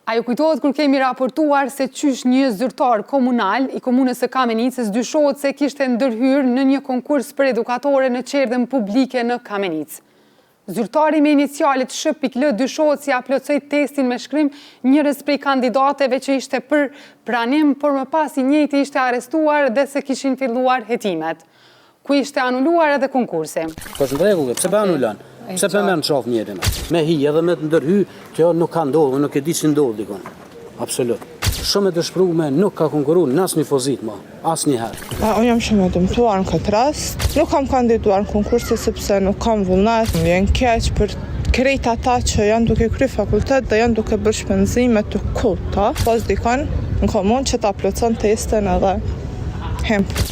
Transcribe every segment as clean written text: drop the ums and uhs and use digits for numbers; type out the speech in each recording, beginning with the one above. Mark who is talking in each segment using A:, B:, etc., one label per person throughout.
A: A ju kujtohet kur kemi raportuar se qysh një zyrtar komunal i komunës së Kamenicës dyshohet se kishte ndërhyrë në një konkurs për edukatore në qerdhën publike në Kamenicë. Zyrtari me inicialet SH.L dyshohet si aplocoi testin me shkrim njërës prej kandidateve që ishte për pranim, por më pas i njëjti ishte arrestuar dhe se kishin filluar hetimet, ku ishte anuluar edhe konkursi.
B: Po është në rregull, pse pa anulan? Pse për me në qafë njëri me hi edhe me të ndërhy, që nuk ka ndodhë, nuk e di që ndodhë dikon. Absolut. Shumë e dëshprume nuk ka konkuru në asë një fozit ma, asë një herë.
C: Unë jam shumë e dëmtuar në këtë rast. Nuk kam kandiduar në konkurse sepse nuk kam vullnet. Më vjen keq për krejt ata që janë duke kry fakultet dhe janë duke bërë shpenzime të kota. Pas dikon në komun që ta plotson testen edhe hemp.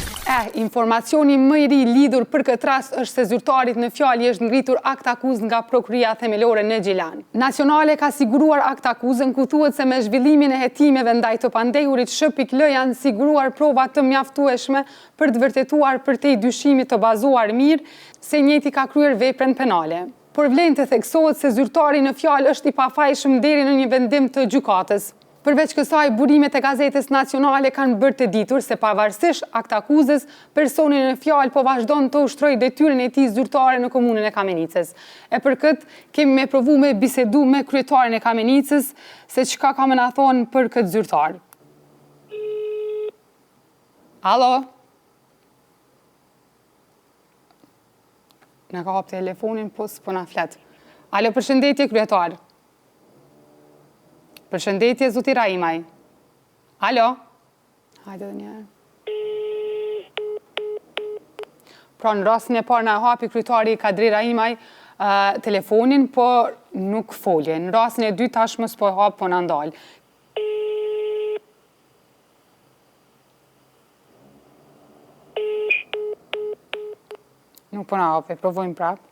A: Informacioni më i ri lidhur për këtë rast është se zyrtarit në fjalë është ngritur akt akuzë nga Prokuria Themelore në Gjilan. Nacionale ka siguruar akt akuzën ku thuhet se me zhvillimin e hetimeve ndaj të pandehurit SH.L janë siguruar prova të mjaftueshme për të vërtetuar përtej dyshimit të bazuar mirë se njëjti ka kryer veprën penale. Por vlen të theksohet se zyrtari në fjalë është i pafajshëm deri në një vendim të gjykatës. Përveç kësaj, burimet e Gazetës Nacionale kanë bërë të ditur se pavarësisht akt akuzës, personi në fjalë po vazhdon të ushtrojë detyrën e tij zyrtare në komunën e Kamenicës. E për këtë kemi me provu me bisedu me kryetarin e Kamenicës se çka ka më na thonë për këtë zyrtar. Alo? Na ka hap telefonin, po s'po na flet. Alo, përshëndetje kryetar. Përshëndetje, zoti Raimaj. Alo? Hajde dhe njerë. Pra në rastin e parë na hapi kryetari Kadri Raimaj telefonin, po nuk folje. Në rastin e dytë tashmë s'po hap, po na ndal. Nuk po na hapi, provojmë prapë.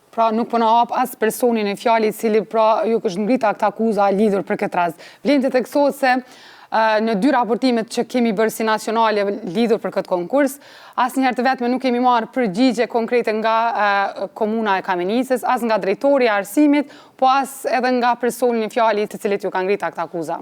A: Pra nuk po na hap as personin e fjalit cili pra ju është ngrit akt akuza lidhur për këtë rast. Vlen të theksohet se në dy raportimet që kemi bërë si nacionale lidhur për këtë konkurs, asnjëherë të vetme nuk kemi marrë përgjigje konkrete nga komuna e Kamenicës, as nga drejtori i arsimit, po as edhe nga personi i fjalit të cilit ju ka ngrit akt akuza.